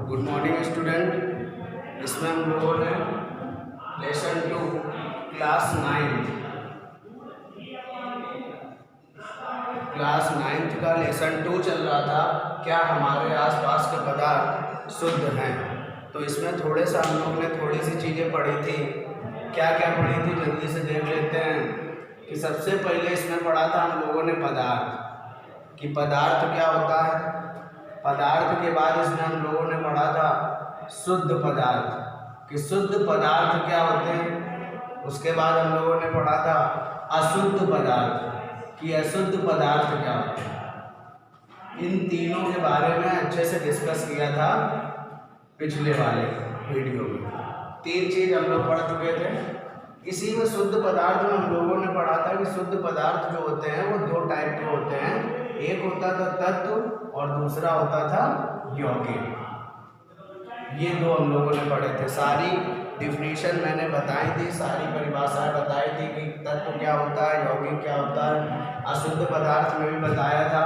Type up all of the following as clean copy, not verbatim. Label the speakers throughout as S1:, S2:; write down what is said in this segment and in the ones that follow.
S1: Good morning student. इसमें हम लोगों ने लेसन 2 क्लास 9th का लेसन 2 चल रहा था, क्या हमारे आसपास के पदार्थ शुद्ध हैं। तो इसमें थोड़े सा हम लोगों ने थोड़ी सी चीज़ें पढ़ी थी। क्या क्या पढ़ी थी जल्दी से देख लेते हैं। कि सबसे पहले इसमें पढ़ा था हम लोगों ने पदार्थ, कि पदार्थ क्या होता है। पदार्थ के बाद इसमें हम लोगों ने पढ़ा था शुद्ध पदार्थ, कि शुद्ध पदार्थ क्या होते हैं। उसके बाद हम लोगों ने पढ़ा था अशुद्ध पदार्थ, कि अशुद्ध पदार्थ क्या होते हैं। इन तीनों के बारे में अच्छे से डिस्कस किया था पिछले वाले वीडियो में। 3 चीज़ हम लोग पढ़ चुके थे। इसी में शुद्ध पदार्थ में हम लोगों ने पढ़ा था कि शुद्ध पदार्थ जो होते हैं वो 2 टाइप के होते हैं। एक होता था तत्व और दूसरा होता था यौगिक। ये 2 हम लोगों ने पढ़े थे। सारी डिफिनीशन मैंने बताई थी, सारी परिभाषाएं बताई थी कि तत्व क्या होता है, यौगिक क्या होता है। अशुद्ध पदार्थ में भी बताया था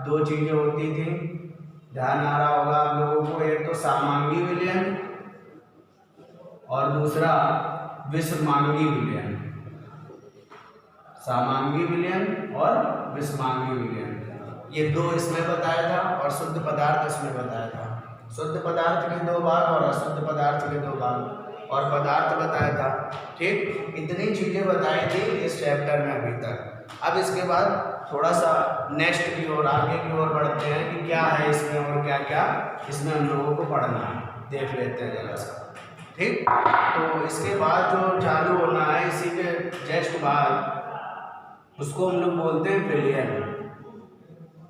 S1: 2 चीज़ें होती थी, ध्यान आ रहा होगा आप लोगों को। एक तो सामांगी विलयन और दूसरा विषमांगी विलयन। सामांगी विलयन और विषमांगी विलयन, ये 2 इसमें बताया था और शुद्ध पदार्थ इसमें बताया था। शुद्ध पदार्थ के 2 भाग और अशुद्ध पदार्थ के 2 भाग और पदार्थ बताया था। ठीक, इतनी चीज़ें बताई थी इस चैप्टर में अभी तक। अब इसके बाद थोड़ा सा नेक्स्ट की ओर, आगे की ओर बढ़ते हैं कि क्या है इसमें और क्या क्या इसमें हम लोगों को पढ़ना है। देख लेते हैं जरा सा। ठीक, तो इसके बाद जो चालू होना है इसी के जस्ट बाद, उसको हम लोग बोलते हैं विलयन।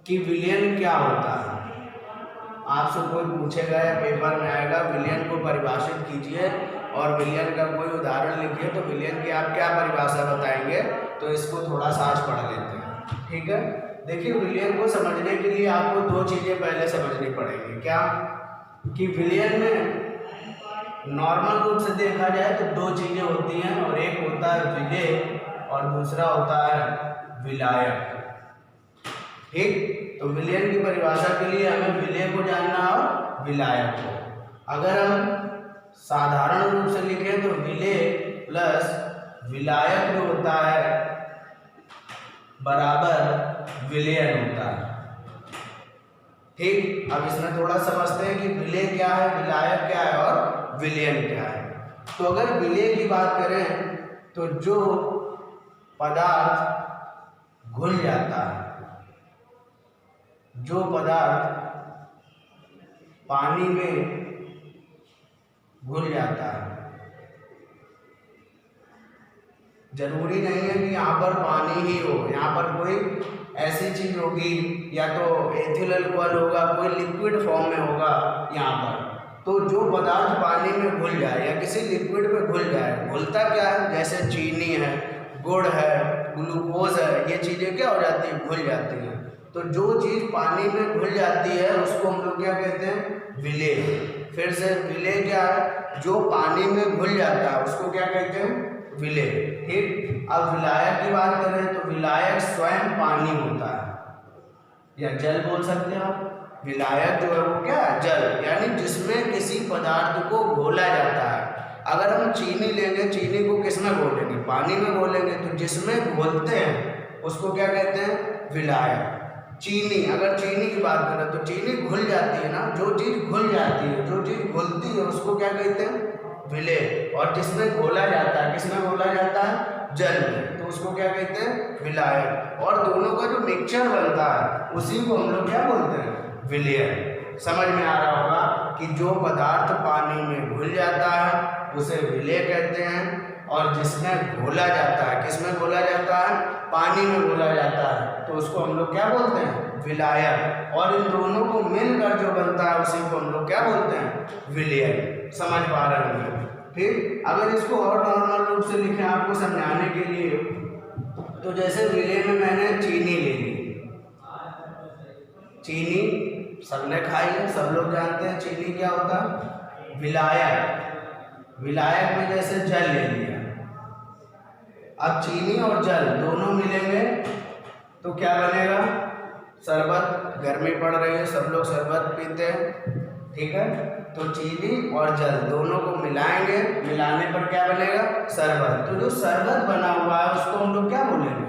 S1: कि विलयन क्या होता है। आपसे कोई पूछेगा या पेपर में आएगा विलयन को परिभाषित कीजिए और विलयन का कोई उदाहरण लिखिए, तो विलयन की आप क्या परिभाषा बताएंगे। तो इसको थोड़ा सा आज पढ़ लेते हैं। ठीक है, देखिए विलयन को समझने के लिए आपको 2 चीज़ें पहले समझनी पड़ेंगी। क्या कि विलयन में नॉर्मल रूप से देखा जाए तो 2 चीज़ें होती हैं, और एक होता है विलेय और दूसरा होता है विलायक। ठीक, तो विलयन की परिभाषा के लिए हमें विलेय को जानना और विलायक को। अगर हम साधारण रूप से लिखें तो विलेय प्लस विलायक जो होता है बराबर विलयन होता है। ठीक, अब इसमें थोड़ा समझते हैं कि विलेय क्या है, विलायक क्या है और विलयन क्या है। तो अगर विलेय की बात करें तो जो पदार्थ घुल जाता है, जो पदार्थ पानी में घुल जाता है। जरूरी नहीं है कि यहाँ पर पानी ही हो, यहाँ पर कोई ऐसी चीज होगी, या तो एथिल अल्कोहल होगा, कोई लिक्विड फॉर्म में होगा यहाँ पर। तो जो पदार्थ पानी में घुल जाए या किसी लिक्विड में घुल जाए, घुलता क्या है, जैसे चीनी है, गुड़ है, ग्लूकोज है, ये चीज़ें क्या हो जाती हैं, घुल जाती हैं। तो जो चीज़ पानी में घुल जाती है उसको हम लोग क्या कहते हैं, विलेय। फिर से विलेय क्या है, जो पानी में घुल जाता है उसको क्या कहते हैं, विलेय। ठीक, अब विलायक की बात करें तो विलायक स्वयं पानी होता है, या जल बोल सकते हैं आप। विलायक जो है वो क्या है, जल, यानी जिसमें किसी पदार्थ को घोला जाता है। अगर हम चीनी लेंगे, चीनी को किस में घोलेंगे, पानी में घोलेंगे, तो जिसमें घोलते हैं उसको क्या कहते हैं, विलायक। चीनी, अगर चीनी की बात करें तो चीनी घुल जाती है ना, जो चीज़ घुल जाती है, जो चीज़ घुलती है उसको क्या कहते हैं, विलेय। और जिसमें घोला जाता है, किसमें घोला जाता है, जल में, तो उसको क्या कहते हैं, विलायक। और दोनों का जो मिक्सचर बनता है उसी को हम लोग क्या बोलते हैं, विलयन। समझ में आ रहा होगा कि जो पदार्थ पानी में घुल जाता है उसे विलेय कहते हैं, और जिसमें घोला जाता है, किसमें घोला जाता है, पानी में घोला जाता है, तो उसको हम लोग क्या बोलते हैं, विलायक। और इन दोनों को मिलकर जो बनता है उसी को हम लोग क्या बोलते हैं, विलयन। समझ पा रहे होंगे। ठीक, अगर इसको और नॉर्मल रूप से लिखें आपको समझाने के लिए, तो जैसे विलेय में मैंने चीनी ले ली। चीनी सबने खाई है, सब लोग जानते हैं चीनी क्या होता है। विलायक, विलायक में जैसे जल ले लिया, अब चीनी और जल दोनों मिलेंगे तो क्या बनेगा? शरबत। गर्मी पड़ रही है, सब लोग शरबत पीते हैं, ठीक है। तो चीनी और जल दोनों को मिलाएंगे, मिलाने पर क्या बनेगा? शरबत। तो जो शरबत बना हुआ है उसको हम लोग क्या बोलेंगे?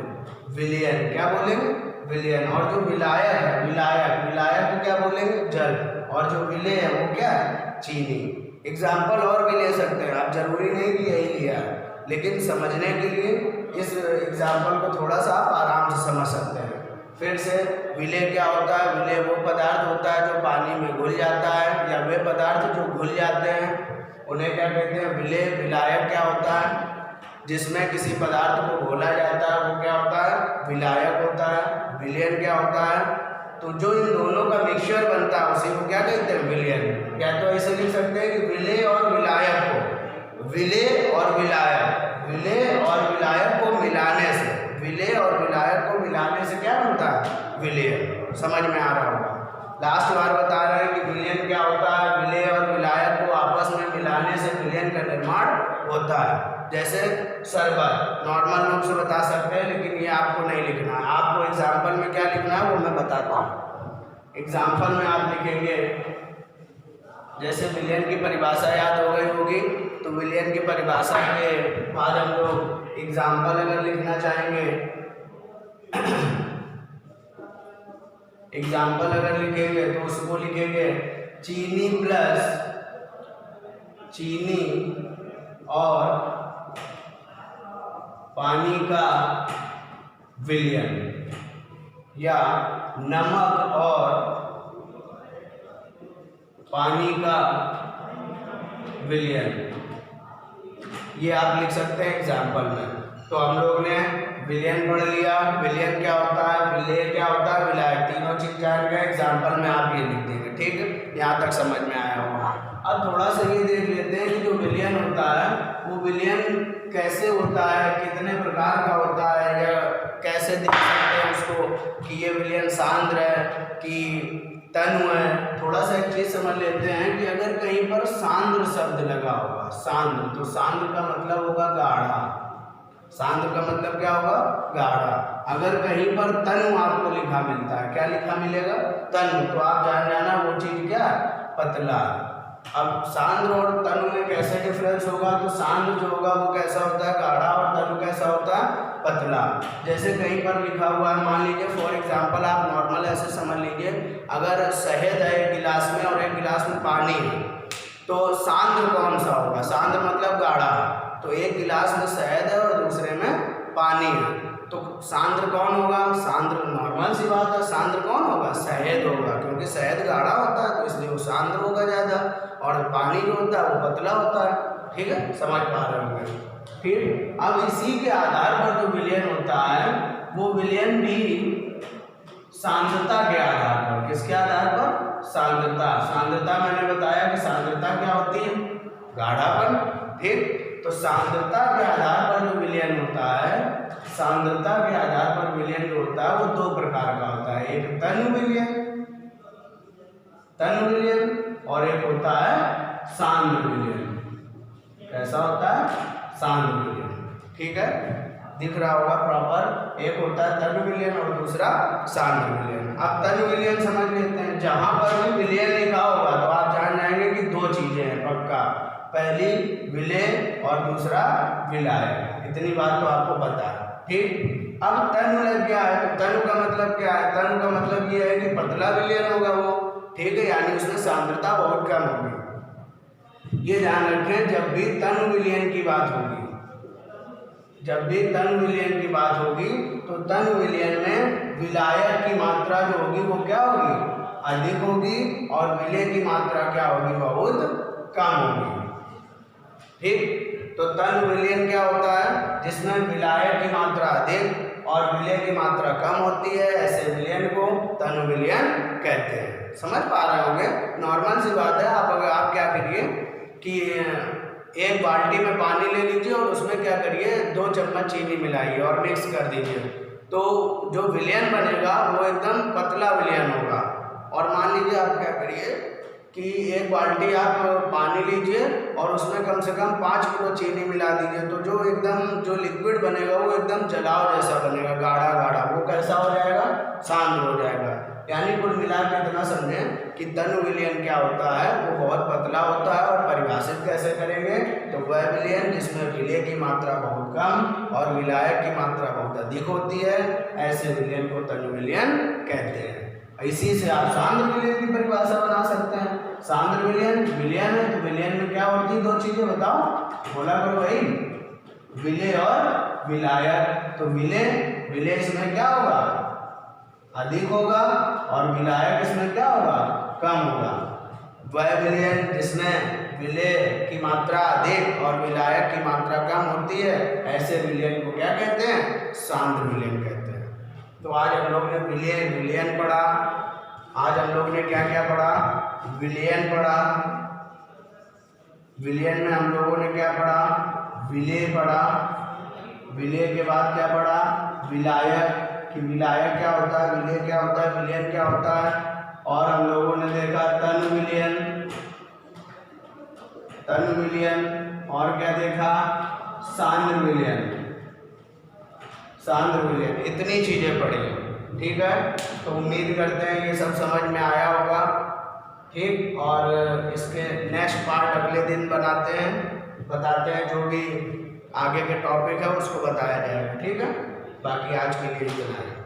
S1: विलयन। क्या बोलेंगे? विलयन। और जो विलायक है, विलायक, विलायक को क्या बोलेंगे? जल। और जो विलय है वो क्या है? चीनी। एग्जाम्पल और भी ले सकते हैं आप, जरूरी नहीं कि यही लिया है, लेकिन समझने के लिए इस एग्जाम्पल को थोड़ा सा आप आराम से समझ सकते हैं। फिर से, विलय क्या होता है? विलय वो पदार्थ होता है जो पानी में घुल जाता है, या वे पदार्थ जो घुल जाते हैं उन्हें क्या कहते हैं? विलय। विलायक क्या होता है? जिसमें किसी पदार्थ को घोला जाता है वो क्या होता है? विलायक होता है। विलयन क्या होता है? तो जो इन दोनों का मिक्सचर बनता है उसी को क्या कहते हैं? विलयन। या तो ऐसे लिख सकते हैं कि विलय और विलायक को, विलय और विलायक, विलय और विलायक को मिलाने से, विलय और विलायक को मिलाने से क्या बनता है? विलयन। समझ में आ रहा होगा। लास्ट बार बता रहे हैं कि विलयन क्या होता है? विलय और विलायक को आपस में मिलाने से विलयन का निर्माण होता है। जैसे शरबत नॉर्मल रूप से बता सकते हैं, लेकिन ये आपको नहीं लिखना है, आपको एग्जाम्पल में क्या लिखना है वो मैं बताता हूँ। एग्जाम्पल में आप लिखेंगे, जैसे विलयन की परिभाषा याद हो गई होगी, तो विलयन की परिभाषा के बाद हम लोग एग्जाम्पल अगर लिखना चाहेंगे, एग्जाम्पल अगर लिखेंगे तो उसको लिखेंगे चीनी प्लस चीनी और पानी का विलयन, या नमक और पानी का विलयन, ये आप लिख सकते हैं एग्जाम्पल में। तो हम लोग ने विलयन पढ़ लिया, विलयन क्या होता है, विलय क्या होता है, विलायक, तीनों चीज जान गए। एग्जाम्पल में आप ये लिख देंगे, ठीक है। यहाँ तक समझ में आया होगा। अब थोड़ा सा ये देख लेते हैं कि जो विलयन होता है वो विलयन कैसे होता है, कितने प्रकार का होता है, या कैसे देख सकते हैं उसको कि ये विलयन सांद्र है कि तनु है। थोड़ा सा एक चीज समझ लेते हैं कि अगर कहीं पर सांद्र शब्द लगा होगा, सांद्र, तो सांद्र का मतलब होगा गाढ़ा। सांद्र का मतलब क्या होगा? गाढ़ा। अगर कहीं पर तनु आपको लिखा मिलता है, क्या लिखा मिलेगा? तनु, तो आप जान जाना वो चीज क्या है? पतला। अब सांद्र और तनु में कैसे डिफरेंस होगा? तो सांद्र जो होगा वो कैसा होता है? गाढ़ा। और तनु कैसा होता है? पतला। जैसे कहीं पर लिखा हुआ है, मान लीजिए फॉर एग्जांपल, आप नॉर्मल ऐसे समझ लीजिए, अगर शहद है एक गिलास में और एक गिलास में पानी है, तो सांद्र कौन सा होगा? सांद्र मतलब गाढ़ा। तो एक गिलास में शहद है और दूसरे में पानी है, तो सांद्र कौन होगा? सांद्र नॉर्मल सी बात है, सांद्र कौन होगा? शहद होगा, क्योंकि शहद गाढ़ा होता है तो इसलिए वो सांद्र होगा ज़्यादा, और पानी जो होता है वो पतला होता है। ठीक है, समझ पा रहे होंगे। फिर अब इसी के आधार पर जो विलयन होता है वो विलयन भी सांद्रता के आधार पर, किसके आधार पर? सांद्रता। सांद्रता मैंने बताया कि सांद्रता क्या होती है? गाढ़ापन। ठीक, तो सांद्रता के आधार पर जो विलयन होता है, सांद्रता के आधार पर विलयन जो होता है वो दो प्रकार का होता है, एक तनु विलयन, तनु विलयन, और एक होता है सांद्र विलयन। कैसा होता है? सांद्र विलयन। ठीक है, दिख रहा होगा प्रॉपर। एक होता है तनु विलयन और दूसरा सांद्र विलयन। अब तनु विलयन समझ लेते हैं। जहां पर भी विलयन लिखा होगा तो आप जान जाएंगे कि दो चीजें हैं पक्का, पहली विलय और दूसरा विलायक। इतनी बात तो आपको पता है। ठीक, अब तनु लग गया है, तो तनु का मतलब क्या है? तनु का मतलब ये है कि पतला विलयन होगा वो। ठीक है, यानी उसमें सांद्रता बहुत कम होगी। ये ध्यान रखें, जब भी तनु विलयन की बात होगी, जब भी तनु विलयन की बात होगी तो तनु विलयन में विलायक की मात्रा जो होगी वो क्या होगी? अधिक होगी, और विलय की मात्रा क्या होगी? बहुत कम होगी। ठीक, तो तनु विलयन क्या होता है? जिसमें विलायक की मात्रा अधिक और विलय की मात्रा कम होती है, ऐसे विलयन को तनु विलयन कहते हैं। समझ पा रहे होंगे, नॉर्मल सी बात है। आप क्या करिए कि एक बाल्टी में पानी ले लीजिए और उसमें क्या करिए 2 चम्मच चीनी मिलाइए और मिक्स कर दीजिए, तो जो विलयन बनेगा वो एकदम पतला विलयन होगा। और मान लीजिए आप क्या करिए कि 1 बाल्टी आप पानी लीजिए और उसमें कम से कम 5 किलो चीनी मिला दीजिए, तो जो एकदम जो लिक्विड बनेगा वो एकदम जलाव जैसा बनेगा, गाढ़ा गाढ़ा। वो कैसा हो जाएगा? सांद्र हो जाएगा। यानी कुल मिला के इतना समझें कि तनु विलयन क्या होता है, वो बहुत पतला होता है। और परिभाषित कैसे करेंगे? तो वह विलयन जिसमें विलेय की मात्रा बहुत कम और विलायक की मात्रा बहुत अधिक होती है, ऐसे विलयन को तनु विलयन कहते हैं। इसी से आप सांद्र विलयन की परिभाषा बना सकते हैं। सांद्र विलयन विलयन है, तो विलयन में क्या होती है? 2 चीजें बताओ, बोला करो भाई, विलेय और विलायक। तो विलेय इसमें क्या होगा? अधिक होगा, और विलायक इसमें क्या होगा? कम होगा। वह विलयन जिसमें विलेय की मात्रा अधिक और विलायक की मात्रा कम होती है, ऐसे विलयन को क्या कहते हैं? सांद्र विलयन कहते हैं। तो आज हम लोग ने विलयन पढ़ा। आज हम लोग ने क्या क्या पढ़ा? विलयन पढ़ा। विलयन में हम लोगों ने क्या पढ़ा? विलेय पढ़ा। विलेय के बाद क्या पढ़ा? विलायक, कि विलायक क्या होता है, विलेय क्या होता है, विलयन क्या होता है। और हम लोगों ने देखा तनु विलयन, और क्या देखा? सांद्र विलयन। इतनी चीजें पढ़ी, ठीक है। तो उम्मीद करते हैं ये सब समझ में आया होगा, ठीक। और इसके नेक्स्ट पार्ट अगले दिन बताते हैं, जो भी आगे के टॉपिक है उसको बताया जाएगा, ठीक है। बाकी आज के लिए इतना है।